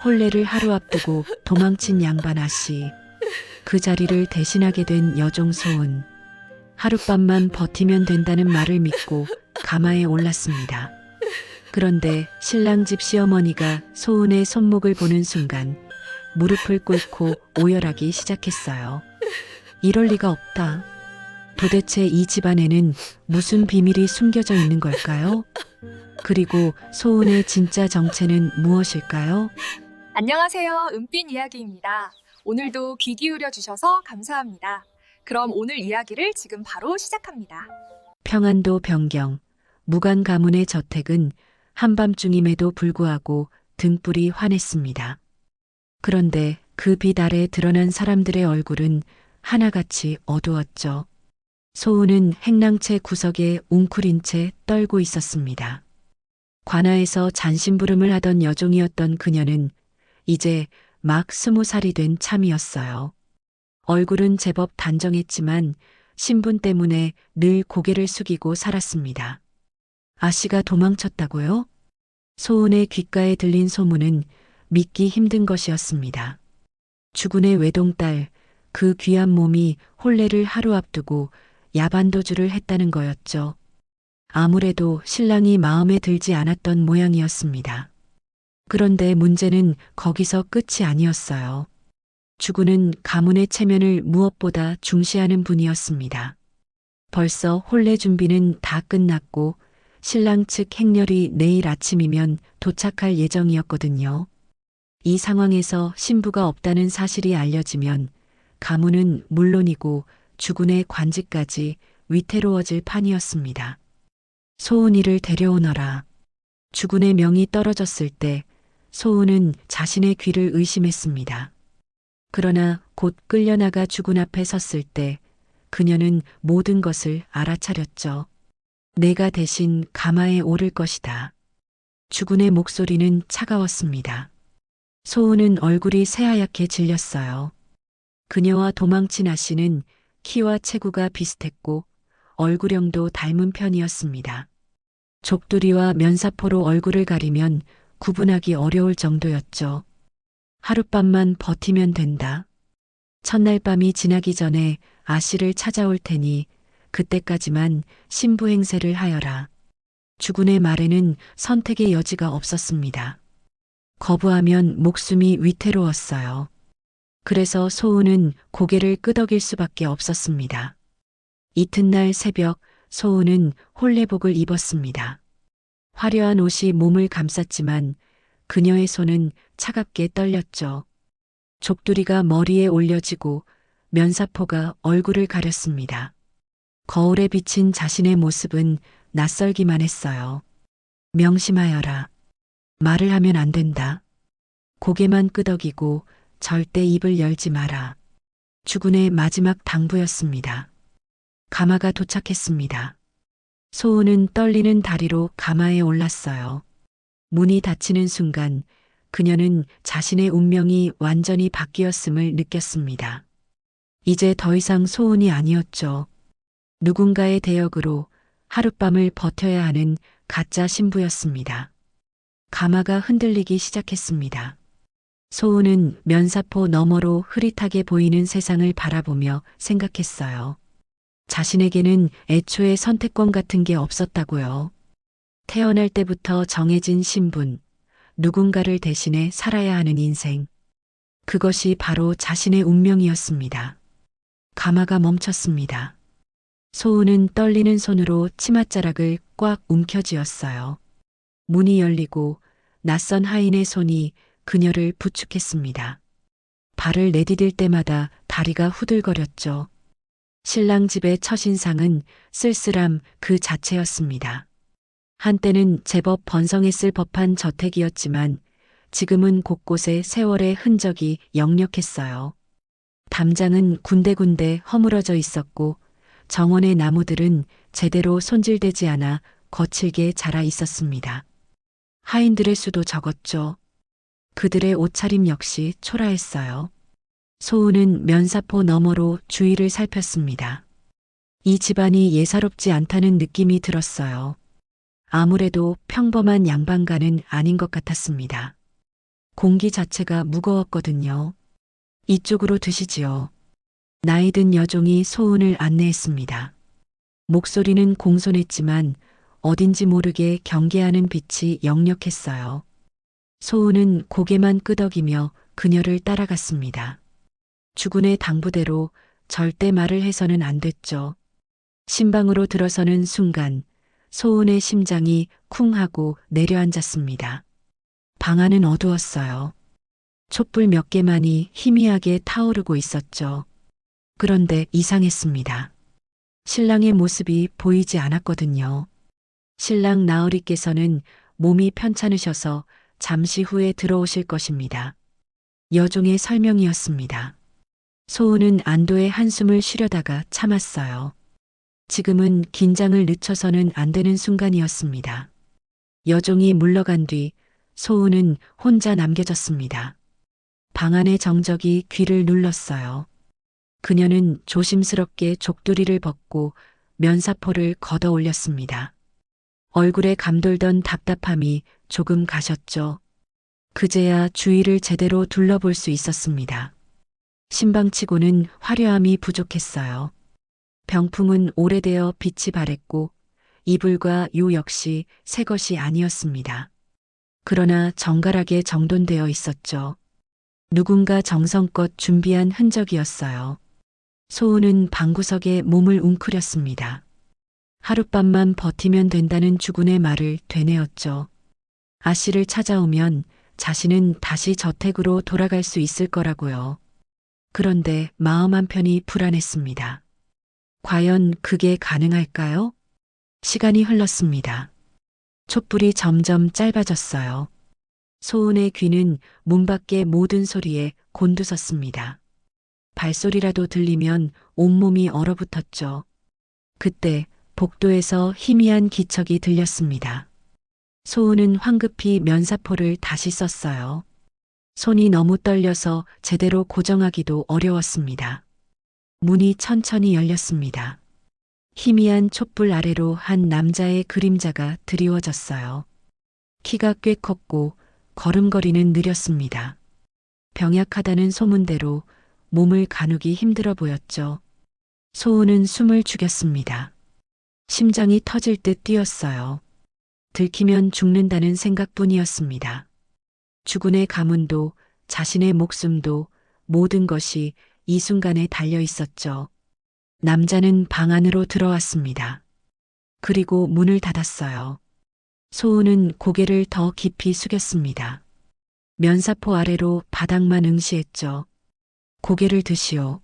혼례를 하루 앞두고 도망친 양반 아씨. 그 자리를 대신하게 된 여종 소은. 하룻밤만 버티면 된다는 말을 믿고 가마에 올랐습니다. 그런데 신랑 집 시어머니가 소은의 손목을 보는 순간 무릎을 꿇고 오열하기 시작했어요. 이럴 리가 없다. 도대체 이 집안에는 무슨 비밀이 숨겨져 있는 걸까요? 그리고 소은의 진짜 정체는 무엇일까요? 안녕하세요. 은빛 이야기입니다. 오늘도 귀 기울여 주셔서 감사합니다. 그럼 오늘 이야기를 지금 바로 시작합니다. 평안도 변경, 무관 가문의 저택은 한밤중임에도 불구하고 등불이 환했습니다. 그런데 그 빛 아래 드러난 사람들의 얼굴은 하나같이 어두웠죠. 소은은 행랑채 구석에 웅크린 채 떨고 있었습니다. 관아에서 잔심부름을 하던 여종이었던 그녀는 이제 막 20살이 된 참이었어요. 얼굴은 제법 단정했지만 신분 때문에 늘 고개를 숙이고 살았습니다. 아씨가 도망쳤다고요? 소은의 귓가에 들린 소문은 믿기 힘든 것이었습니다. 주군의 외동딸, 그 귀한 몸이 혼례를 하루 앞두고 야반도주를 했다는 거였죠. 아무래도 신랑이 마음에 들지 않았던 모양이었습니다. 그런데 문제는 거기서 끝이 아니었어요. 주군은 가문의 체면을 무엇보다 중시하는 분이었습니다. 벌써 혼례 준비는 다 끝났고 신랑 측 행렬이 내일 아침이면 도착할 예정이었거든요. 이 상황에서 신부가 없다는 사실이 알려지면 가문은 물론이고 주군의 관직까지 위태로워질 판이었습니다. 소은이를 데려오너라. 주군의 명이 떨어졌을 때 소은은 자신의 귀를 의심했습니다. 그러나 곧 끌려나가 주군 앞에 섰을 때 그녀는 모든 것을 알아차렸죠. 내가 대신 가마에 오를 것이다. 주군의 목소리는 차가웠습니다. 소은은 얼굴이 새하얗게 질렸어요. 그녀와 도망친 아씨는 키와 체구가 비슷했고 얼굴형도 닮은 편이었습니다. 족두리와 면사포로 얼굴을 가리면 구분하기 어려울 정도였죠. 하룻밤만 버티면 된다. 첫날 밤이 지나기 전에 아씨를 찾아올 테니 그때까지만 신부 행세를 하여라. 주군의 말에는 선택의 여지가 없었습니다. 거부하면 목숨이 위태로웠어요. 그래서 소은은 고개를 끄덕일 수밖에 없었습니다. 이튿날 새벽 소은은 혼례복을 입었습니다. 화려한 옷이 몸을 감쌌지만 그녀의 손은 차갑게 떨렸죠. 족두리가 머리에 올려지고 면사포가 얼굴을 가렸습니다. 거울에 비친 자신의 모습은 낯설기만 했어요. 명심하여라. 말을 하면 안 된다. 고개만 끄덕이고 절대 입을 열지 마라. 주군의 마지막 당부였습니다. 가마가 도착했습니다. 소은은 떨리는 다리로 가마에 올랐어요. 문이 닫히는 순간 그녀는 자신의 운명이 완전히 바뀌었음을 느꼈습니다. 이제 더 이상 소은이 아니었죠. 누군가의 대역으로 하룻밤을 버텨야 하는 가짜 신부였습니다. 가마가 흔들리기 시작했습니다. 소은은 면사포 너머로 흐릿하게 보이는 세상을 바라보며 생각했어요. 자신에게는 애초에 선택권 같은 게 없었다고요. 태어날 때부터 정해진 신분, 누군가를 대신해 살아야 하는 인생. 그것이 바로 자신의 운명이었습니다. 가마가 멈췄습니다. 소은은 떨리는 손으로 치맛자락을 꽉 움켜쥐었어요. 문이 열리고 낯선 하인의 손이 그녀를 부축했습니다. 발을 내디딜 때마다 다리가 후들거렸죠. 신랑 집의 첫인상은 쓸쓸함 그 자체였습니다. 한때는 제법 번성했을 법한 저택이었지만 지금은 곳곳에 세월의 흔적이 역력했어요. 담장은 군데군데 허물어져 있었고 정원의 나무들은 제대로 손질되지 않아 거칠게 자라 있었습니다. 하인들의 수도 적었죠. 그들의 옷차림 역시 초라했어요. 소은은 면사포 너머로 주위를 살폈습니다. 이 집안이 예사롭지 않다는 느낌이 들었어요. 아무래도 평범한 양반가는 아닌 것 같았습니다. 공기 자체가 무거웠거든요. 이쪽으로 드시지요. 나이든 여종이 소은을 안내했습니다. 목소리는 공손했지만 어딘지 모르게 경계하는 빛이 역력했어요. 소은은 고개만 끄덕이며 그녀를 따라갔습니다. 주군의 당부대로 절대 말을 해서는 안 됐죠. 신방으로 들어서는 순간 소은의 심장이 쿵 하고 내려앉았습니다. 방 안은 어두웠어요. 촛불 몇 개만이 희미하게 타오르고 있었죠. 그런데 이상했습니다. 신랑의 모습이 보이지 않았거든요. 신랑 나으리께서는 몸이 편찮으셔서 잠시 후에 들어오실 것입니다. 여종의 설명이었습니다. 소은은 안도의 한숨을 쉬려다가 참았어요. 지금은 긴장을 늦춰서는 안 되는 순간이었습니다. 여종이 물러간 뒤 소은은 혼자 남겨졌습니다. 방 안의 정적이 귀를 눌렀어요. 그녀는 조심스럽게 족두리를 벗고 면사포를 걷어 올렸습니다. 얼굴에 감돌던 답답함이 조금 가셨죠. 그제야 주위를 제대로 둘러볼 수 있었습니다. 신방치고는 화려함이 부족했어요. 병풍은 오래되어 빛이 바랬고 이불과 요 역시 새 것이 아니었습니다. 그러나 정갈하게 정돈되어 있었죠. 누군가 정성껏 준비한 흔적이었어요. 소은은 방구석에 몸을 웅크렸습니다. 하룻밤만 버티면 된다는 주군의 말을 되뇌었죠. 아씨를 찾아오면 자신은 다시 저택으로 돌아갈 수 있을 거라고요. 그런데 마음 한편이 불안했습니다. 과연 그게 가능할까요? 시간이 흘렀습니다. 촛불이 점점 짧아졌어요. 소은의 귀는 문 밖의 모든 소리에 곤두섰습니다. 발소리라도 들리면 온몸이 얼어붙었죠. 그때 복도에서 희미한 기척이 들렸습니다. 소은은 황급히 면사포를 다시 썼어요. 손이 너무 떨려서 제대로 고정하기도 어려웠습니다. 문이 천천히 열렸습니다. 희미한 촛불 아래로 한 남자의 그림자가 드리워졌어요. 키가 꽤 컸고 걸음걸이는 느렸습니다. 병약하다는 소문대로 몸을 가누기 힘들어 보였죠. 소은은 숨을 죽였습니다. 심장이 터질 듯 뛰었어요. 들키면 죽는다는 생각뿐이었습니다. 주군의 가문도 자신의 목숨도 모든 것이 이 순간에 달려 있었죠. 남자는 방 안으로 들어왔습니다. 그리고 문을 닫았어요. 소은은 고개를 더 깊이 숙였습니다. 면사포 아래로 바닥만 응시했죠. 고개를 드시오.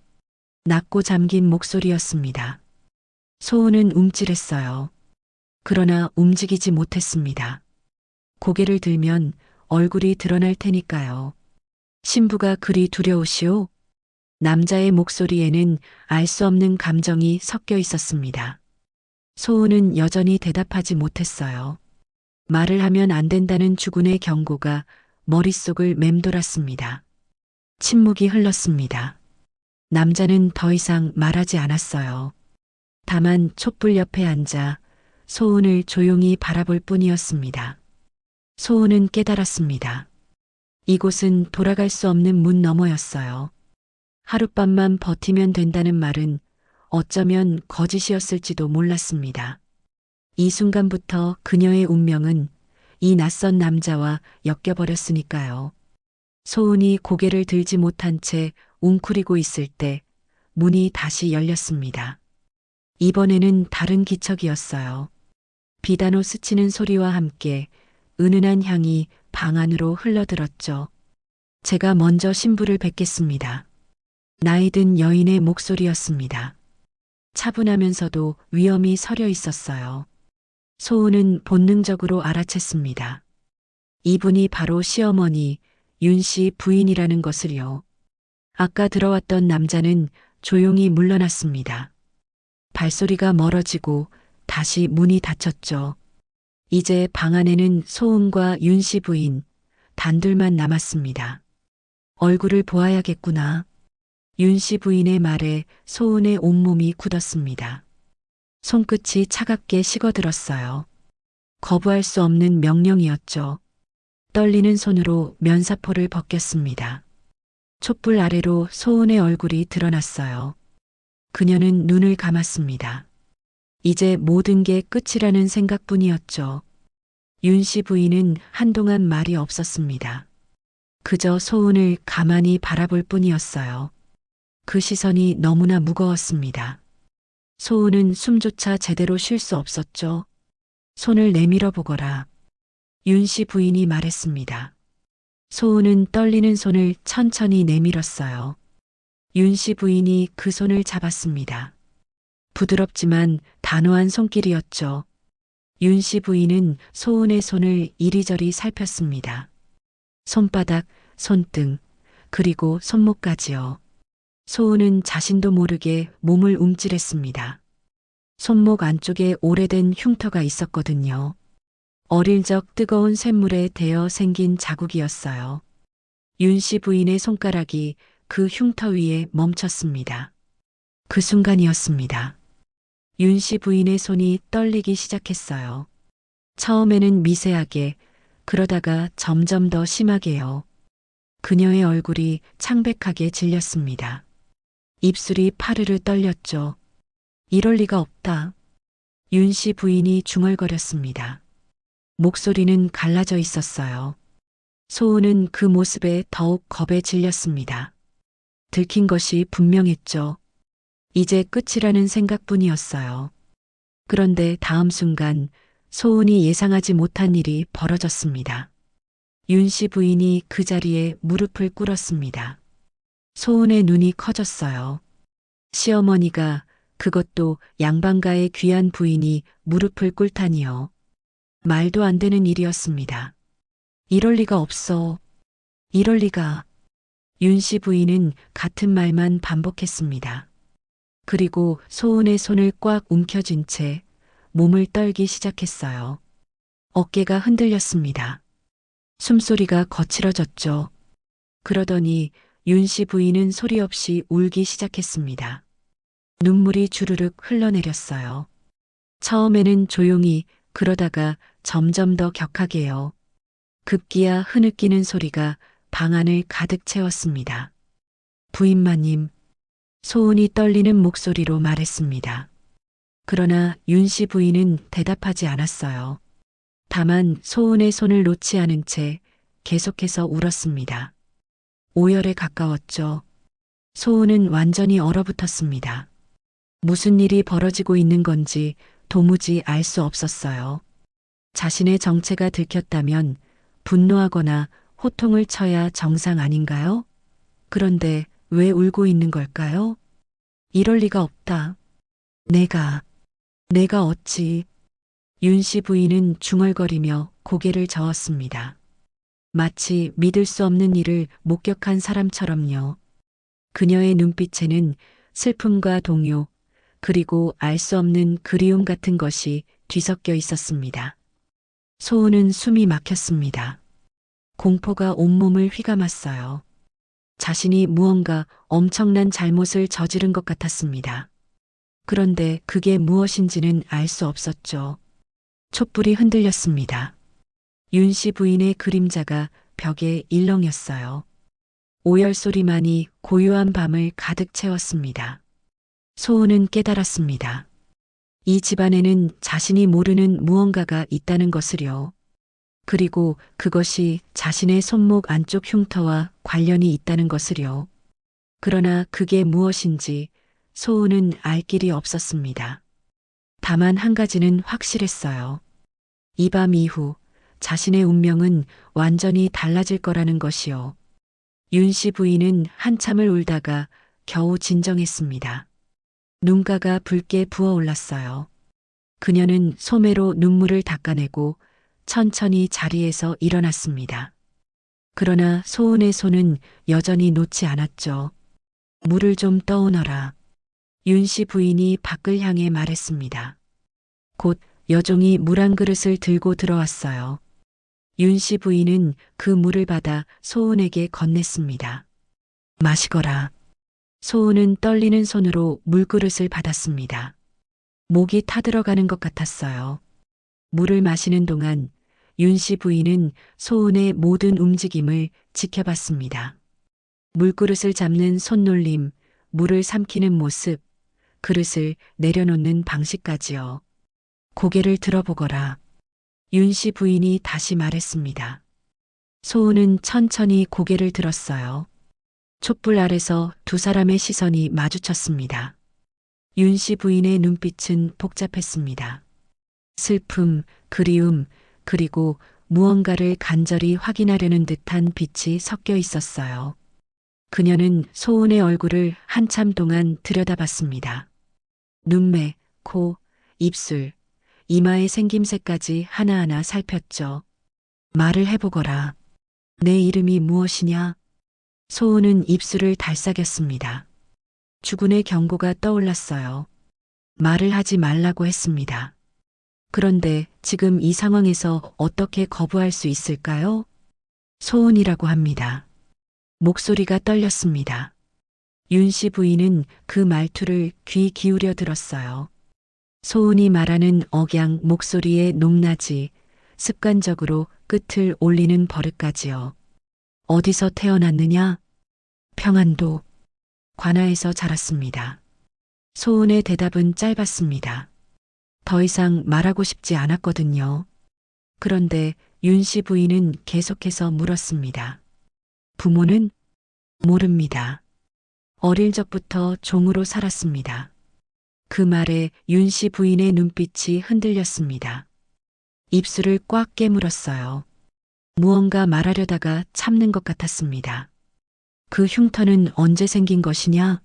낮고 잠긴 목소리였습니다. 소은은 움찔했어요. 그러나 움직이지 못했습니다. 고개를 들면 얼굴이 드러날 테니까요. 신부가 그리 두려우시오? 남자의 목소리에는 알 수 없는 감정이 섞여 있었습니다. 소은은 여전히 대답하지 못했어요. 말을 하면 안 된다는 주군의 경고가 머릿속을 맴돌았습니다. 침묵이 흘렀습니다. 남자는 더 이상 말하지 않았어요. 다만 촛불 옆에 앉아 소은을 조용히 바라볼 뿐이었습니다. 소은은 깨달았습니다. 이곳은 돌아갈 수 없는 문 너머였어요. 하룻밤만 버티면 된다는 말은 어쩌면 거짓이었을지도 몰랐습니다. 이 순간부터 그녀의 운명은 이 낯선 남자와 엮여버렸으니까요. 소은이 고개를 들지 못한 채 웅크리고 있을 때 문이 다시 열렸습니다. 이번에는 다른 기척이었어요. 비단오 스치는 소리와 함께 은은한 향이 방 안으로 흘러들었죠. 제가 먼저 신부를 뵙겠습니다. 나이든 여인의 목소리였습니다. 차분하면서도 위엄이 서려 있었어요. 소은은 본능적으로 알아챘습니다. 이분이 바로 시어머니 윤 씨 부인이라는 것을요. 아까 들어왔던 남자는 조용히 물러났습니다. 발소리가 멀어지고 다시 문이 닫혔죠. 이제 방 안에는 소은과 윤 씨 부인 단둘만 남았습니다. 얼굴을 보아야겠구나. 윤 씨 부인의 말에 소은의 온몸이 굳었습니다. 손끝이 차갑게 식어들었어요. 거부할 수 없는 명령이었죠. 떨리는 손으로 면사포를 벗겼습니다. 촛불 아래로 소은의 얼굴이 드러났어요. 그녀는 눈을 감았습니다. 이제 모든 게 끝이라는 생각뿐이었죠. 윤 씨 부인은 한동안 말이 없었습니다. 그저 소은을 가만히 바라볼 뿐이었어요. 그 시선이 너무나 무거웠습니다. 소은은 숨조차 제대로 쉴 수 없었죠. 손을 내밀어 보거라. 윤 씨 부인이 말했습니다. 소은은 떨리는 손을 천천히 내밀었어요. 윤 씨 부인이 그 손을 잡았습니다. 부드럽지만 단호한 손길이었죠. 윤 씨 부인은 소은의 손을 이리저리 살폈습니다. 손바닥, 손등, 그리고 손목까지요. 소은은 자신도 모르게 몸을 움찔했습니다. 손목 안쪽에 오래된 흉터가 있었거든요. 어릴 적 뜨거운 쇳물에 데어 생긴 자국이었어요. 윤 씨 부인의 손가락이 그 흉터 위에 멈췄습니다. 그 순간이었습니다. 윤 씨 부인의 손이 떨리기 시작했어요. 처음에는 미세하게, 그러다가 점점 더 심하게요. 그녀의 얼굴이 창백하게 질렸습니다. 입술이 파르르 떨렸죠. 이럴 리가 없다. 윤 씨 부인이 중얼거렸습니다. 목소리는 갈라져 있었어요. 소은은 그 모습에 더욱 겁에 질렸습니다. 들킨 것이 분명했죠. 이제 끝이라는 생각뿐이었어요. 그런데 다음 순간 소은이 예상하지 못한 일이 벌어졌습니다. 윤 씨 부인이 그 자리에 무릎을 꿇었습니다. 소은의 눈이 커졌어요. 시어머니가, 그것도 양반가의 귀한 부인이 무릎을 꿇다니요. 말도 안 되는 일이었습니다. 이럴 리가 없어. 이럴 리가. 윤 씨 부인은 같은 말만 반복했습니다. 그리고 소은의 손을 꽉 움켜쥔 채 몸을 떨기 시작했어요. 어깨가 흔들렸습니다. 숨소리가 거칠어졌죠. 그러더니 윤 씨 부인은 소리 없이 울기 시작했습니다. 눈물이 주르륵 흘러내렸어요. 처음에는 조용히, 그러다가 점점 더 격하게요. 급기야 흐느끼는 소리가 방 안을 가득 채웠습니다. 부인마님, 소은이 떨리는 목소리로 말했습니다. 그러나 윤 씨 부인은 대답하지 않았어요. 다만 소은의 손을 놓지 않은 채 계속해서 울었습니다. 오열에 가까웠죠. 소은은 완전히 얼어붙었습니다. 무슨 일이 벌어지고 있는 건지 도무지 알 수 없었어요. 자신의 정체가 들켰다면 분노하거나 호통을 쳐야 정상 아닌가요? 그런데 왜 울고 있는 걸까요? 이럴 리가 없다. 내가 어찌. 윤 씨 부인은 중얼거리며 고개를 저었습니다. 마치 믿을 수 없는 일을 목격한 사람처럼요. 그녀의 눈빛에는 슬픔과 동요, 그리고 알 수 없는 그리움 같은 것이 뒤섞여 있었습니다. 소은은 숨이 막혔습니다. 공포가 온몸을 휘감았어요. 자신이 무언가 엄청난 잘못을 저지른 것 같았습니다. 그런데 그게 무엇인지는 알 수 없었죠. 촛불이 흔들렸습니다. 윤 씨 부인의 그림자가 벽에 일렁였어요. 오열 소리만이 고요한 밤을 가득 채웠습니다. 소은은 깨달았습니다. 이 집안에는 자신이 모르는 무언가가 있다는 것을요. 그리고 그것이 자신의 손목 안쪽 흉터와 관련이 있다는 것을요. 그러나 그게 무엇인지 소은은 알 길이 없었습니다. 다만 한 가지는 확실했어요. 이 밤 이후 자신의 운명은 완전히 달라질 거라는 것이요. 윤 씨 부인은 한참을 울다가 겨우 진정했습니다. 눈가가 붉게 부어올랐어요. 그녀는 소매로 눈물을 닦아내고 천천히 자리에서 일어났습니다. 그러나 소은의 손은 여전히 놓지 않았죠. 물을 좀 떠오너라. 윤 씨 부인이 밖을 향해 말했습니다. 곧 여종이 물 한 그릇을 들고 들어왔어요. 윤 씨 부인은 그 물을 받아 소은에게 건넸습니다. 마시거라. 소은은 떨리는 손으로 물그릇을 받았습니다. 목이 타들어가는 것 같았어요. 물을 마시는 동안 윤 씨 부인은 소은의 모든 움직임을 지켜봤습니다. 물그릇을 잡는 손놀림, 물을 삼키는 모습, 그릇을 내려놓는 방식까지요. 고개를 들어보거라. 윤 씨 부인이 다시 말했습니다. 소은은 천천히 고개를 들었어요. 촛불 아래서 두 사람의 시선이 마주쳤습니다. 윤 씨 부인의 눈빛은 복잡했습니다. 슬픔, 그리움, 그리고 무언가를 간절히 확인하려는 듯한 빛이 섞여 있었어요. 그녀는 소은의 얼굴을 한참 동안 들여다봤습니다. 눈매, 코, 입술, 이마의 생김새까지 하나하나 살폈죠. 말을 해보거라. 내 이름이 무엇이냐? 소은은 입술을 달싹였습니다. 주군의 경고가 떠올랐어요. 말을 하지 말라고 했습니다. 그런데 지금 이 상황에서 어떻게 거부할 수 있을까요? 소은이라고 합니다. 목소리가 떨렸습니다. 윤 씨 부인은 그 말투를 귀 기울여 들었어요. 소은이 말하는 억양 목소리의 높낮이, 습관적으로 끝을 올리는 버릇까지요. 어디서 태어났느냐? 평안도. 관아에서 자랐습니다. 소은의 대답은 짧았습니다. 더 이상 말하고 싶지 않았거든요. 그런데 윤 씨 부인은 계속해서 물었습니다. 부모는? 모릅니다. 어릴 적부터 종으로 살았습니다. 그 말에 윤 씨 부인의 눈빛이 흔들렸습니다. 입술을 꽉 깨물었어요. 무언가 말하려다가 참는 것 같았습니다. 그 흉터는 언제 생긴 것이냐?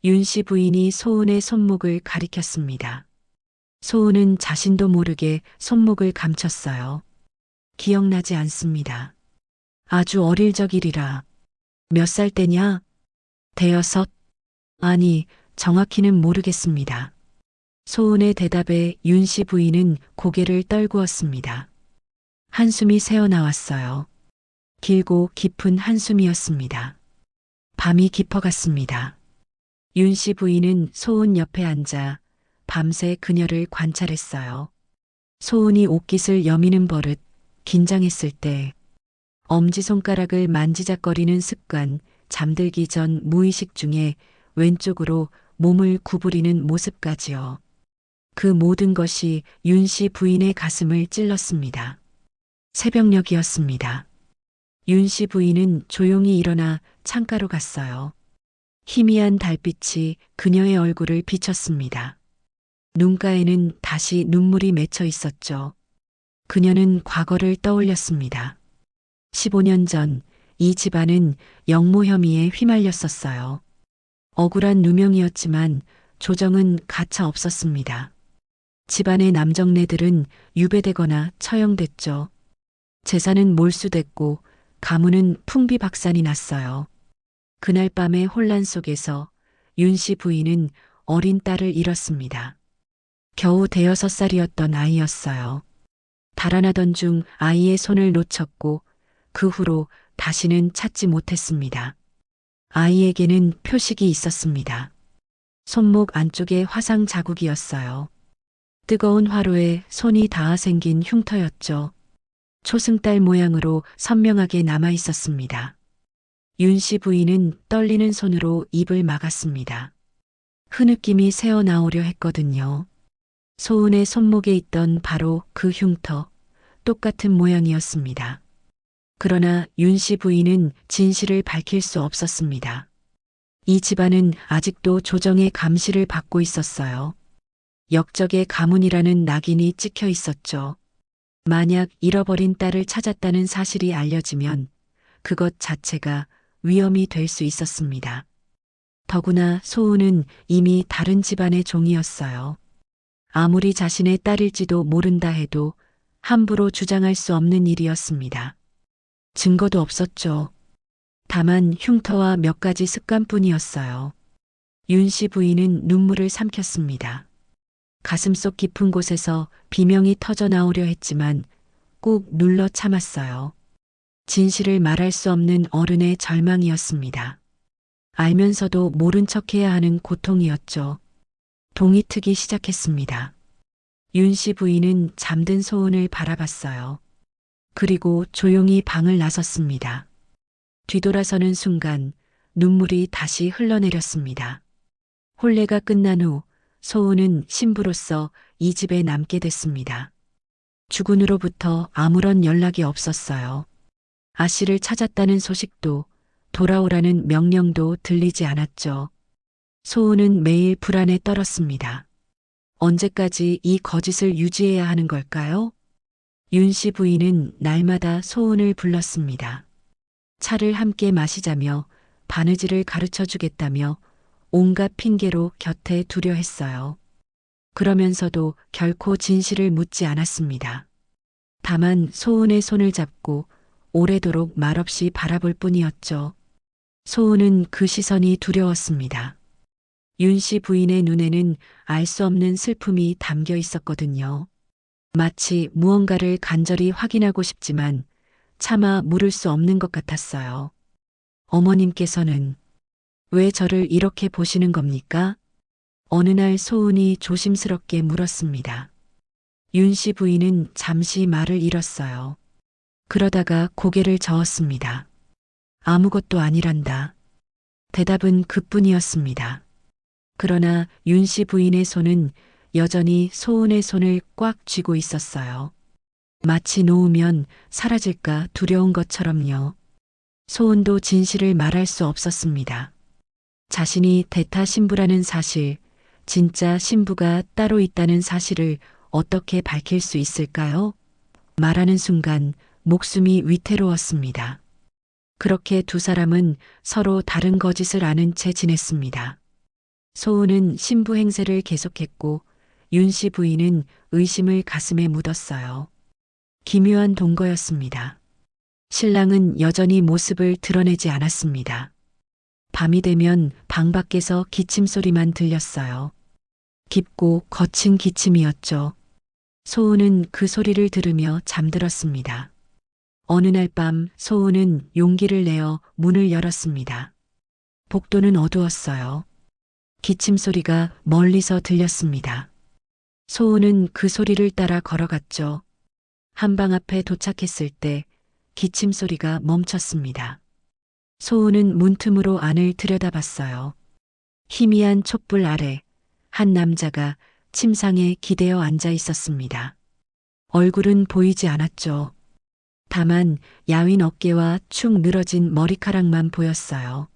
윤 씨 부인이 소은의 손목을 가리켰습니다. 소은은 자신도 모르게 손목을 감췄어요. 기억나지 않습니다. 아주 어릴 적이리라. 몇 살 때냐? 대여섯? 아니, 정확히는 모르겠습니다. 소은의 대답에 윤 씨 부인은 고개를 떨구었습니다. 한숨이 새어나왔어요. 길고 깊은 한숨이었습니다. 밤이 깊어갔습니다. 윤 씨 부인은 소은 옆에 앉아 밤새 그녀를 관찰했어요. 소은이 옷깃을 여미는 버릇, 긴장했을 때, 엄지손가락을 만지작거리는 습관, 잠들기 전 무의식 중에 왼쪽으로 몸을 구부리는 모습까지요. 그 모든 것이 윤 씨 부인의 가슴을 찔렀습니다. 새벽녘이었습니다. 윤 씨 부인은 조용히 일어나 창가로 갔어요. 희미한 달빛이 그녀의 얼굴을 비쳤습니다. 눈가에는 다시 눈물이 맺혀 있었죠. 그녀는 과거를 떠올렸습니다. 15년 전 이 집안은 영모 혐의에 휘말렸었어요. 억울한 누명이었지만 조정은 가차 없었습니다. 집안의 남정네들은 유배되거나 처형됐죠. 재산은 몰수됐고 가문은 풍비박산이 났어요. 그날 밤의 혼란 속에서 윤 씨 부인은 어린 딸을 잃었습니다. 겨우 6살이었던 아이였어요. 달아나던 중 아이의 손을 놓쳤고 그 후로 다시는 찾지 못했습니다. 아이에게는 표식이 있었습니다. 손목 안쪽에 화상 자국이었어요. 뜨거운 화로에 손이 닿아 생긴 흉터였죠. 초승달 모양으로 선명하게 남아 있었습니다. 윤 씨 부인은 떨리는 손으로 입을 막았습니다. 흐느낌이 새어나오려 했거든요. 소은의 손목에 있던 바로 그 흉터, 똑같은 모양이었습니다. 그러나 윤 씨 부인은 진실을 밝힐 수 없었습니다. 이 집안은 아직도 조정의 감시를 받고 있었어요. 역적의 가문이라는 낙인이 찍혀 있었죠. 만약 잃어버린 딸을 찾았다는 사실이 알려지면 그것 자체가 위험이 될 수 있었습니다. 더구나 소은은 이미 다른 집안의 종이었어요. 아무리 자신의 딸일지도 모른다 해도 함부로 주장할 수 없는 일이었습니다. 증거도 없었죠. 다만 흉터와 몇 가지 습관뿐이었어요. 윤 씨 부인은 눈물을 삼켰습니다. 가슴속 깊은 곳에서 비명이 터져 나오려 했지만 꾹 눌러 참았어요. 진실을 말할 수 없는 어른의 절망이었습니다. 알면서도 모른 척해야 하는 고통이었죠. 동이 트기 시작했습니다. 윤 씨 부인은 잠든 소은을 바라봤어요. 그리고 조용히 방을 나섰습니다. 뒤돌아서는 순간 눈물이 다시 흘러내렸습니다. 혼례가 끝난 후 소은은 신부로서 이 집에 남게 됐습니다. 죽은 후로부터 아무런 연락이 없었어요. 아씨를 찾았다는 소식도 돌아오라는 명령도 들리지 않았죠. 소은은 매일 불안에 떨었습니다. 언제까지 이 거짓을 유지해야 하는 걸까요? 윤 씨 부인은 날마다 소은을 불렀습니다. 차를 함께 마시자며 바느질을 가르쳐 주겠다며 온갖 핑계로 곁에 두려 했어요. 그러면서도 결코 진실을 묻지 않았습니다. 다만 소은의 손을 잡고 오래도록 말없이 바라볼 뿐이었죠. 소은은 그 시선이 두려웠습니다. 윤 씨 부인의 눈에는 알 수 없는 슬픔이 담겨 있었거든요. 마치 무언가를 간절히 확인하고 싶지만 차마 물을 수 없는 것 같았어요. 어머님께서는 왜 저를 이렇게 보시는 겁니까? 어느 날 소은이 조심스럽게 물었습니다. 윤 씨 부인은 잠시 말을 잃었어요. 그러다가 고개를 저었습니다. 아무것도 아니란다. 대답은 그뿐이었습니다. 그러나 윤 씨 부인의 손은 여전히 소은의 손을 꽉 쥐고 있었어요. 마치 놓으면 사라질까 두려운 것처럼요. 소은도 진실을 말할 수 없었습니다. 자신이 대타 신부라는 사실, 진짜 신부가 따로 있다는 사실을 어떻게 밝힐 수 있을까요? 말하는 순간 목숨이 위태로웠습니다. 그렇게 두 사람은 서로 다른 거짓을 아는 채 지냈습니다. 소은은 신부 행세를 계속했고 윤 씨 부인은 의심을 가슴에 묻었어요. 기묘한 동거였습니다. 신랑은 여전히 모습을 드러내지 않았습니다. 밤이 되면 방 밖에서 기침 소리만 들렸어요. 깊고 거친 기침이었죠. 소은은 그 소리를 들으며 잠들었습니다. 어느 날 밤 소은은 용기를 내어 문을 열었습니다. 복도는 어두웠어요. 기침 소리가 멀리서 들렸습니다. 소은은 그 소리를 따라 걸어갔죠. 한방 앞에 도착했을 때 기침 소리가 멈췄습니다. 소은은 문틈으로 안을 들여다봤어요. 희미한 촛불 아래 한 남자가 침상에 기대어 앉아 있었습니다. 얼굴은 보이지 않았죠. 다만 야윈 어깨와 축 늘어진 머리카락만 보였어요.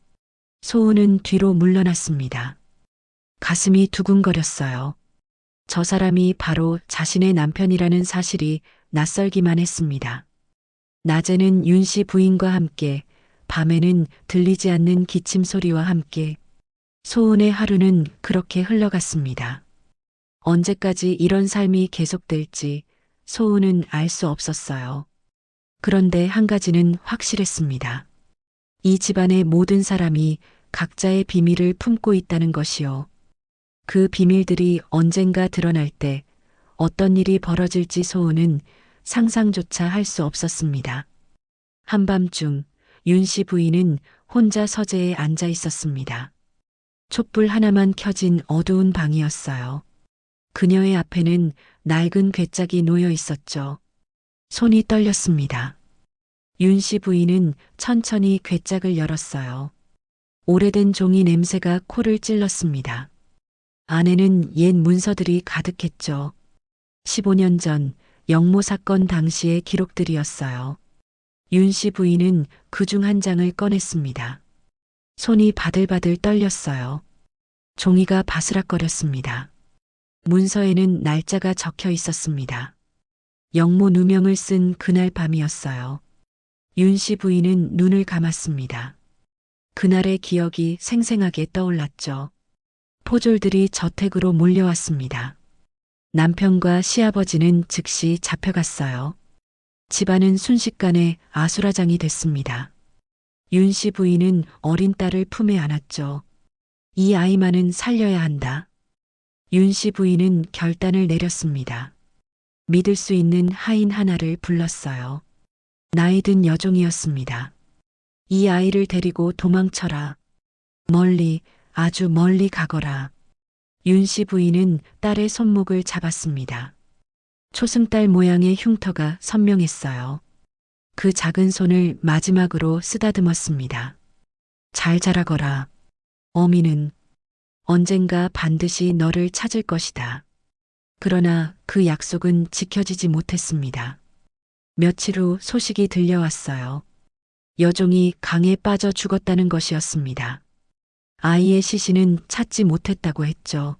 소은은 뒤로 물러났습니다. 가슴이 두근거렸어요. 저 사람이 바로 자신의 남편이라는 사실이 낯설기만 했습니다. 낮에는 윤 씨 부인과 함께, 밤에는 들리지 않는 기침 소리와 함께 소은의 하루는 그렇게 흘러갔습니다. 언제까지 이런 삶이 계속될지 소은은 알 수 없었어요. 그런데 한 가지는 확실했습니다. 이 집안의 모든 사람이 각자의 비밀을 품고 있다는 것이요. 그 비밀들이 언젠가 드러날 때 어떤 일이 벌어질지 소은은 상상조차 할 수 없었습니다. 한밤중 윤 씨 부인은 혼자 서재에 앉아 있었습니다. 촛불 하나만 켜진 어두운 방이었어요. 그녀의 앞에는 낡은 괴짝이 놓여 있었죠. 손이 떨렸습니다. 윤 씨 부인은 천천히 괴짝을 열었어요. 오래된 종이 냄새가 코를 찔렀습니다. 안에는 옛 문서들이 가득했죠. 15년 전 영모 사건 당시의 기록들이었어요. 윤 씨 부인은 그중 한 장을 꺼냈습니다. 손이 바들바들 떨렸어요. 종이가 바스락거렸습니다. 문서에는 날짜가 적혀 있었습니다. 영모 누명을 쓴 그날 밤이었어요. 윤 씨 부인은 눈을 감았습니다. 그날의 기억이 생생하게 떠올랐죠. 포졸들이 저택으로 몰려왔습니다. 남편과 시아버지는 즉시 잡혀갔어요. 집안은 순식간에 아수라장이 됐습니다. 윤 씨 부인은 어린 딸을 품에 안았죠. 이 아이만은 살려야 한다. 윤 씨 부인은 결단을 내렸습니다. 믿을 수 있는 하인 하나를 불렀어요. 나이 든 여종이었습니다. 이 아이를 데리고 도망쳐라. 멀리, 아주 멀리 가거라. 윤 씨 부인은 딸의 손목을 잡았습니다. 초승달 모양의 흉터가 선명했어요. 그 작은 손을 마지막으로 쓰다듬었습니다. 잘 자라거라. 어미는 언젠가 반드시 너를 찾을 것이다. 그러나 그 약속은 지켜지지 못했습니다. 며칠 후 소식이 들려왔어요. 여종이 강에 빠져 죽었다는 것이었습니다. 아이의 시신은 찾지 못했다고 했죠.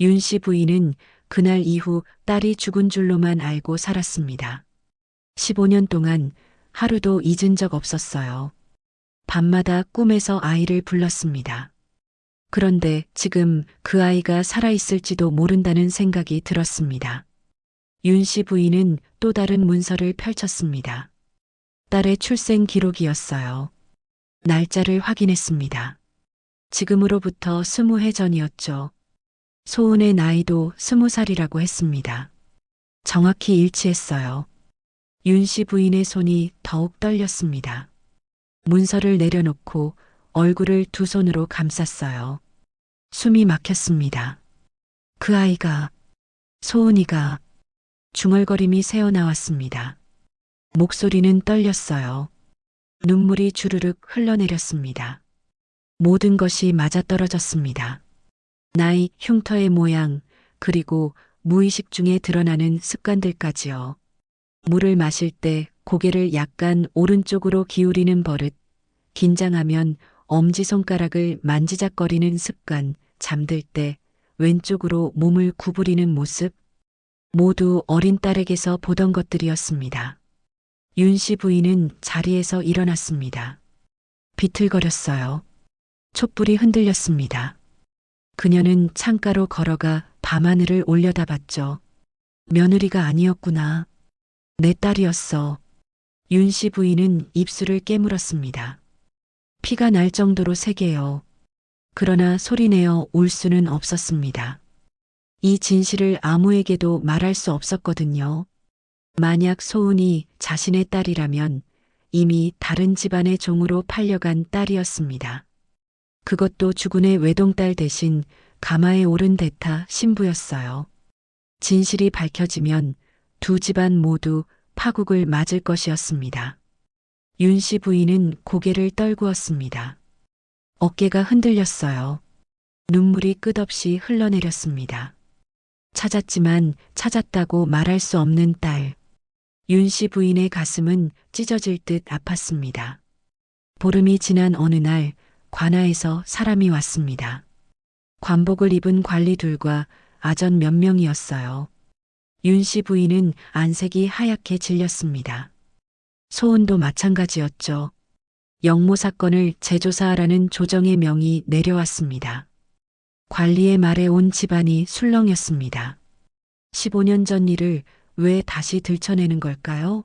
윤 씨 부인은 그날 이후 딸이 죽은 줄로만 알고 살았습니다. 15년 동안 하루도 잊은 적 없었어요. 밤마다 꿈에서 아이를 불렀습니다. 그런데 지금 그 아이가 살아있을지도 모른다는 생각이 들었습니다. 윤 씨 부인은 또 다른 문서를 펼쳤습니다. 딸의 출생 기록이었어요. 날짜를 확인했습니다. 지금으로부터 20해 전이었죠. 소은의 나이도 20살이라고 했습니다. 정확히 일치했어요. 윤 씨 부인의 손이 더욱 떨렸습니다. 문서를 내려놓고 얼굴을 두 손으로 감쌌어요. 숨이 막혔습니다. 그 아이가, 소은이가 중얼거림이 새어나왔습니다. 목소리는 떨렸어요. 눈물이 주르륵 흘러내렸습니다. 모든 것이 맞아떨어졌습니다. 나이, 흉터의 모양, 그리고 무의식 중에 드러나는 습관들까지요. 물을 마실 때 고개를 약간 오른쪽으로 기울이는 버릇, 긴장하면 엄지손가락을 만지작거리는 습관, 잠들 때 왼쪽으로 몸을 구부리는 모습, 모두 어린 딸에게서 보던 것들이었습니다. 윤 씨 부인은 자리에서 일어났습니다. 비틀거렸어요. 촛불이 흔들렸습니다. 그녀는 창가로 걸어가 밤하늘을 올려다봤죠. 며느리가 아니었구나. 내 딸이었어. 윤 씨 부인은 입술을 깨물었습니다. 피가 날 정도로 세게요. 그러나 소리내어 울 수는 없었습니다. 이 진실을 아무에게도 말할 수 없었거든요. 만약 소은이 자신의 딸이라면 이미 다른 집안의 종으로 팔려간 딸이었습니다. 그것도 주군의 외동딸 대신 가마에 오른 대타 신부였어요. 진실이 밝혀지면 두 집안 모두 파국을 맞을 것이었습니다. 윤 씨 부인은 고개를 떨구었습니다. 어깨가 흔들렸어요. 눈물이 끝없이 흘러내렸습니다. 찾았지만 찾았다고 말할 수 없는 딸. 윤 씨 부인의 가슴은 찢어질 듯 아팠습니다. 보름이 지난 어느 날 관아에서 사람이 왔습니다. 관복을 입은 관리 둘과 아전 몇 명이었어요. 윤 씨 부인은 안색이 하얗게 질렸습니다. 소은도 마찬가지였죠. 영모 사건을 재조사하라는 조정의 명이 내려왔습니다. 관리의 말에 온 집안이 술렁였습니다. 15년 전 일을 왜 다시 들춰내는 걸까요?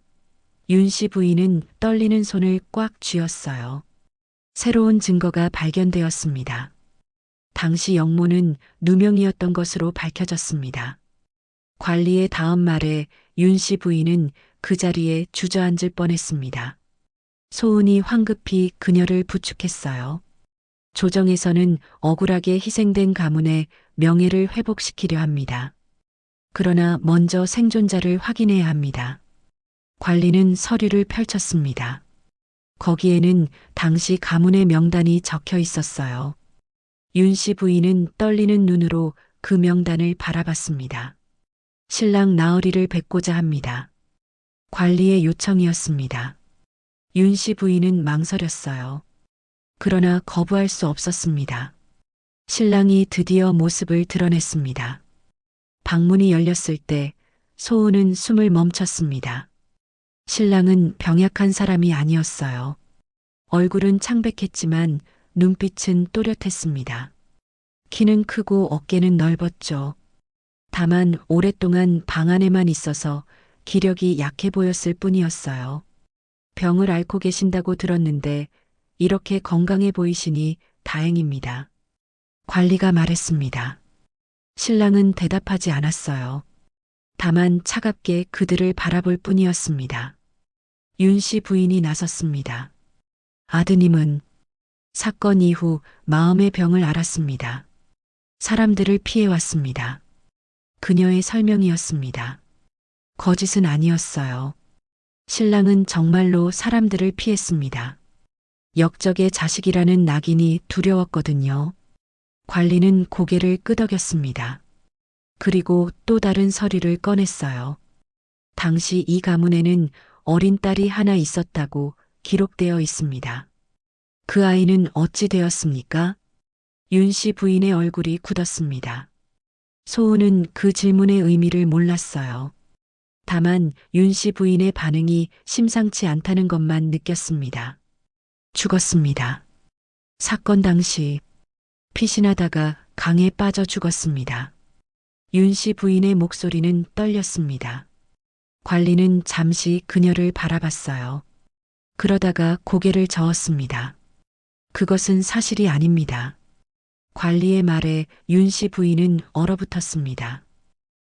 윤 씨 부인은 떨리는 손을 꽉 쥐었어요. 새로운 증거가 발견되었습니다. 당시 영모는 누명이었던 것으로 밝혀졌습니다. 관리의 다음 말에 윤 씨 부인은 그 자리에 주저앉을 뻔했습니다. 소은이 황급히 그녀를 부축했어요. 조정에서는 억울하게 희생된 가문의 명예를 회복시키려 합니다. 그러나 먼저 생존자를 확인해야 합니다. 관리는 서류를 펼쳤습니다. 거기에는 당시 가문의 명단이 적혀 있었어요. 윤 씨 부인은 떨리는 눈으로 그 명단을 바라봤습니다. 신랑 나으리를 뵙고자 합니다. 관리의 요청이었습니다. 윤 씨 부인은 망설였어요. 그러나 거부할 수 없었습니다. 신랑이 드디어 모습을 드러냈습니다. 방문이 열렸을 때 소은은 숨을 멈췄습니다. 신랑은 병약한 사람이 아니었어요. 얼굴은 창백했지만 눈빛은 또렷했습니다. 키는 크고 어깨는 넓었죠. 다만 오랫동안 방 안에만 있어서 기력이 약해 보였을 뿐이었어요. 병을 앓고 계신다고 들었는데 이렇게 건강해 보이시니 다행입니다. 관리가 말했습니다. 신랑은 대답하지 않았어요. 다만 차갑게 그들을 바라볼 뿐이었습니다. 윤 씨 부인이 나섰습니다. 아드님은 사건 이후 마음의 병을 앓았습니다. 사람들을 피해왔습니다. 그녀의 설명이었습니다. 거짓은 아니었어요. 신랑은 정말로 사람들을 피했습니다. 역적의 자식이라는 낙인이 두려웠거든요. 관리는 고개를 끄덕였습니다. 그리고 또 다른 서류를 꺼냈어요. 당시 이 가문에는 어린 딸이 하나 있었다고 기록되어 있습니다. 그 아이는 어찌 되었습니까? 윤 씨 부인의 얼굴이 굳었습니다. 소은은 그 질문의 의미를 몰랐어요. 다만 윤 씨 부인의 반응이 심상치 않다는 것만 느꼈습니다. 죽었습니다. 사건 당시 피신하다가 강에 빠져 죽었습니다. 윤 씨 부인의 목소리는 떨렸습니다. 관리는 잠시 그녀를 바라봤어요. 그러다가 고개를 저었습니다. 그것은 사실이 아닙니다. 관리의 말에 윤 씨 부인은 얼어붙었습니다.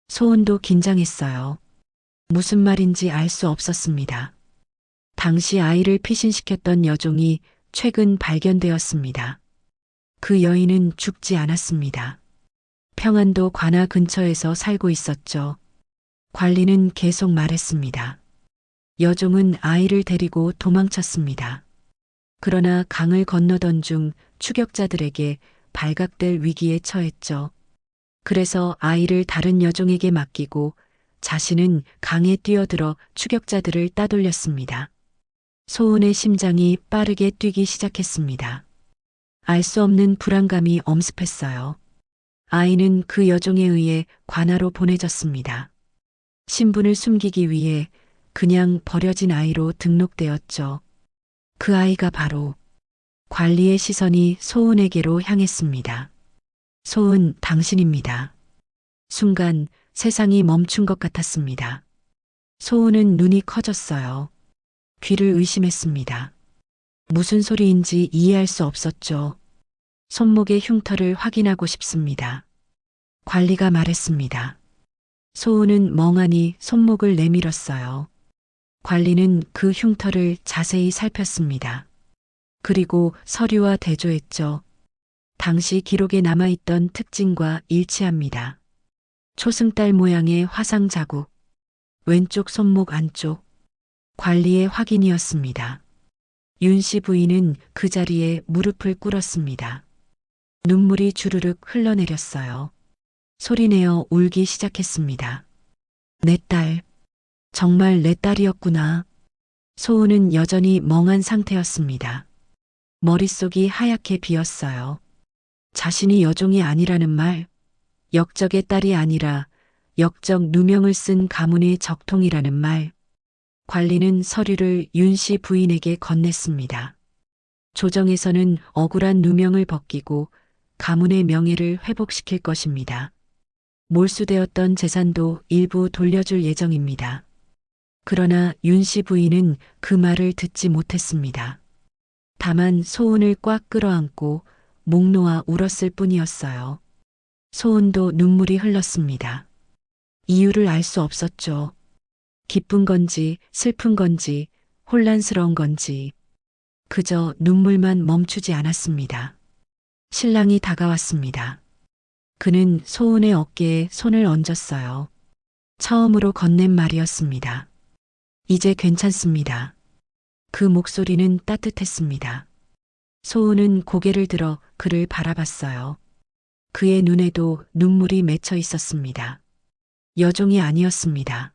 소은도 긴장했어요. 무슨 말인지 알 수 없었습니다. 당시 아이를 피신시켰던 여종이 최근 발견되었습니다. 그 여인은 죽지 않았습니다. 평안도 관아 근처에서 살고 있었죠. 관리는 계속 말했습니다. 여종은 아이를 데리고 도망쳤습니다. 그러나 강을 건너던 중 추격자들에게 발각될 위기에 처했죠. 그래서 아이를 다른 여종에게 맡기고 자신은 강에 뛰어들어 추격자들을 따돌렸습니다. 소은의 심장이 빠르게 뛰기 시작했습니다. 알 수 없는 불안감이 엄습했어요. 아이는 그 여종에 의해 관아로 보내졌습니다. 신분을 숨기기 위해 그냥 버려진 아이로 등록되었죠. 그 아이가 바로 관리의 시선이 소은에게로 향했습니다. 소은, 당신입니다. 순간 세상이 멈춘 것 같았습니다. 소은은 눈이 커졌어요. 귀를 의심했습니다. 무슨 소리인지 이해할 수 없었죠. 손목의 흉터를 확인하고 싶습니다. 관리가 말했습니다. 소은은 멍하니 손목을 내밀었어요. 관리는 그 흉터를 자세히 살폈습니다. 그리고 서류와 대조했죠. 당시 기록에 남아있던 특징과 일치합니다. 초승달 모양의 화상 자국, 왼쪽 손목 안쪽, 관리의 확인이었습니다. 윤 씨 부인은 그 자리에 무릎을 꿇었습니다. 눈물이 주르륵 흘러내렸어요. 소리내어 울기 시작했습니다. 내 딸, 정말 내 딸이었구나. 소은은 여전히 멍한 상태였습니다. 머릿속이 하얗게 비었어요. 자신이 여종이 아니라는 말, 역적의 딸이 아니라 역적 누명을 쓴 가문의 적통이라는 말. 관리는 서류를 윤 씨 부인에게 건넸습니다. 조정에서는 억울한 누명을 벗기고 가문의 명예를 회복시킬 것입니다. 몰수되었던 재산도 일부 돌려줄 예정입니다. 그러나 윤 씨 부인은 그 말을 듣지 못했습니다. 다만 소은을 꽉 끌어안고 목 놓아 울었을 뿐이었어요. 소은도 눈물이 흘렀습니다. 이유를 알 수 없었죠. 기쁜 건지 슬픈 건지 혼란스러운 건지 그저 눈물만 멈추지 않았습니다. 신랑이 다가왔습니다. 그는 소은의 어깨에 손을 얹었어요. 처음으로 건넨 말이었습니다. 이제 괜찮습니다. 그 목소리는 따뜻했습니다. 소은은 고개를 들어 그를 바라봤어요. 그의 눈에도 눈물이 맺혀 있었습니다. 여종이 아니었습니다.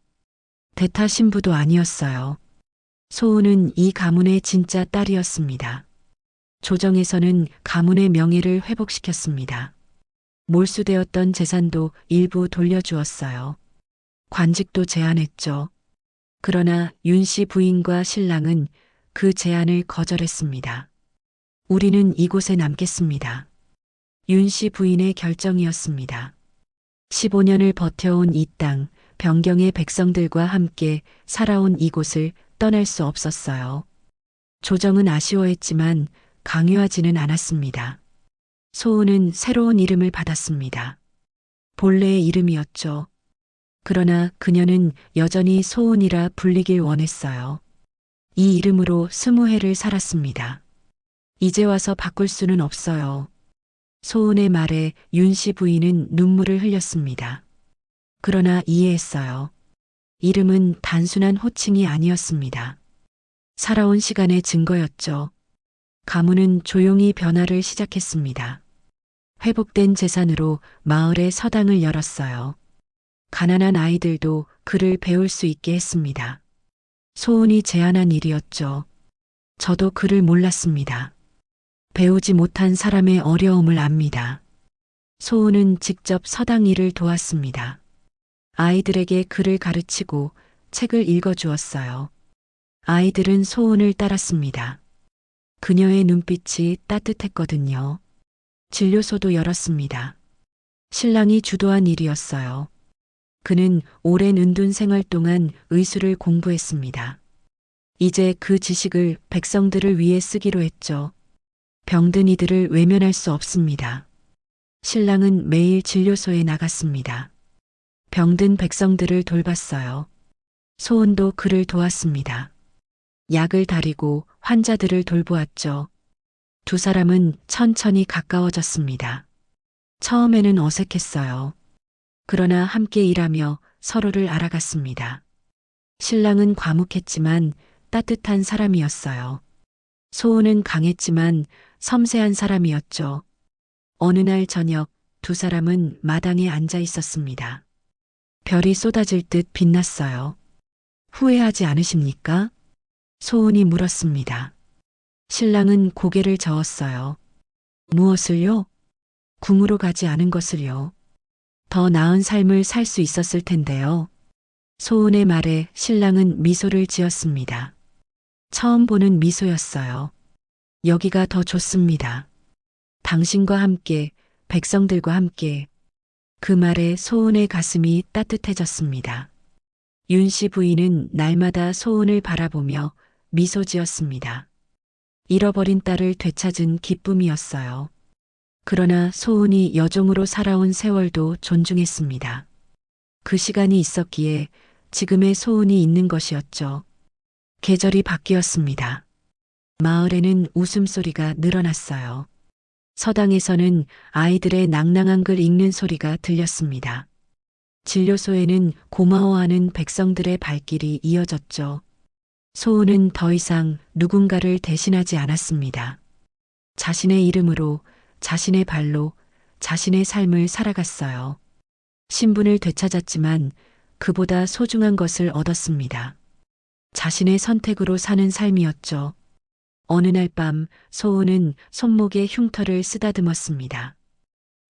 대타 신부도 아니었어요. 소은은 이 가문의 진짜 딸이었습니다. 조정에서는 가문의 명예를 회복시켰습니다. 몰수되었던 재산도 일부 돌려주었어요. 관직도 제안했죠. 그러나 윤 씨 부인과 신랑은 그 제안을 거절했습니다. 우리는 이곳에 남겠습니다. 윤 씨 부인의 결정이었습니다. 15년을 버텨온 이 땅, 변경의 백성들과 함께 살아온 이곳을 떠날 수 없었어요. 조정은 아쉬워했지만 강요하지는 않았습니다. 소은은 새로운 이름을 받았습니다. 본래의 이름이었죠. 그러나 그녀는 여전히 소은이라 불리길 원했어요. 이 이름으로 20해를 살았습니다. 이제 와서 바꿀 수는 없어요. 소은의 말에 윤 씨 부인은 눈물을 흘렸습니다. 그러나 이해했어요. 이름은 단순한 호칭이 아니었습니다. 살아온 시간의 증거였죠. 가문은 조용히 변화를 시작했습니다. 회복된 재산으로 마을에 서당을 열었어요. 가난한 아이들도 글을 배울 수 있게 했습니다. 소은이 제안한 일이었죠. 저도 글을 몰랐습니다. 배우지 못한 사람의 어려움을 압니다. 소은은 직접 서당 일을 도왔습니다. 아이들에게 글을 가르치고 책을 읽어주었어요. 아이들은 소은을 따랐습니다. 그녀의 눈빛이 따뜻했거든요. 진료소도 열었습니다. 신랑이 주도한 일이었어요. 그는 오랜 은둔 생활 동안 의술을 공부했습니다. 이제 그 지식을 백성들을 위해 쓰기로 했죠. 병든 이들을 외면할 수 없습니다. 신랑은 매일 진료소에 나갔습니다. 병든 백성들을 돌봤어요. 소은도 그를 도왔습니다. 약을 다리고 환자들을 돌보았죠. 두 사람은 천천히 가까워졌습니다. 처음에는 어색했어요. 그러나 함께 일하며 서로를 알아갔습니다. 신랑은 과묵했지만 따뜻한 사람이었어요. 소은은 강했지만 섬세한 사람이었죠. 어느 날 저녁 두 사람은 마당에 앉아 있었습니다. 별이 쏟아질 듯 빛났어요. 후회하지 않으십니까? 소은이 물었습니다. 신랑은 고개를 저었어요. 무엇을요? 궁으로 가지 않은 것을요. 더 나은 삶을 살 수 있었을 텐데요. 소은의 말에 신랑은 미소를 지었습니다. 처음 보는 미소였어요. 여기가 더 좋습니다. 당신과 함께, 백성들과 함께. 그 말에 소은의 가슴이 따뜻해졌습니다. 윤씨 부인은 날마다 소은을 바라보며 미소 지었습니다. 잃어버린 딸을 되찾은 기쁨이었어요. 그러나 소은이 여종으로 살아온 세월도 존중했습니다. 그 시간이 있었기에 지금의 소은이 있는 것이었죠. 계절이 바뀌었습니다. 마을에는 웃음소리가 늘어났어요. 서당에서는 아이들의 낭낭한 글 읽는 소리가 들렸습니다. 진료소에는 고마워하는 백성들의 발길이 이어졌죠. 소은은 더 이상 누군가를 대신하지 않았습니다. 자신의 이름으로, 자신의 발로, 자신의 삶을 살아갔어요. 신분을 되찾았지만 그보다 소중한 것을 얻었습니다. 자신의 선택으로 사는 삶이었죠. 어느 날 밤 소은은 손목에 흉터를 쓰다듬었습니다.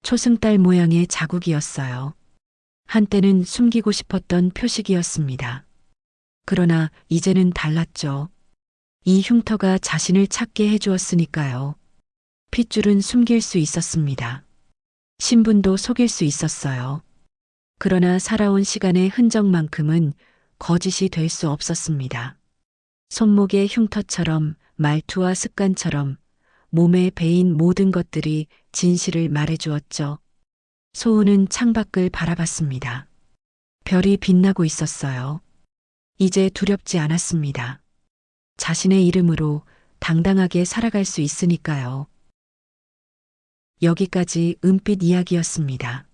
초승달 모양의 자국이었어요. 한때는 숨기고 싶었던 표식이었습니다. 그러나 이제는 달랐죠. 이 흉터가 자신을 찾게 해주었으니까요. 핏줄은 숨길 수 있었습니다. 신분도 속일 수 있었어요. 그러나 살아온 시간의 흔적만큼은 거짓이 될 수 없었습니다. 손목의 흉터처럼 말투와 습관처럼 몸에 배인 모든 것들이 진실을 말해주었죠. 소은은 창밖을 바라봤습니다. 별이 빛나고 있었어요. 이제 두렵지 않았습니다. 자신의 이름으로 당당하게 살아갈 수 있으니까요. 여기까지 은빛 이야기였습니다.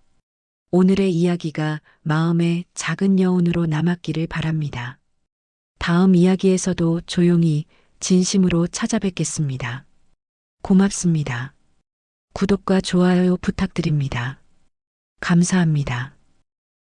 오늘의 이야기가 마음의 작은 여운으로 남았기를 바랍니다. 다음 이야기에서도 조용히 진심으로 찾아뵙겠습니다. 고맙습니다. 구독과 좋아요 부탁드립니다. 감사합니다.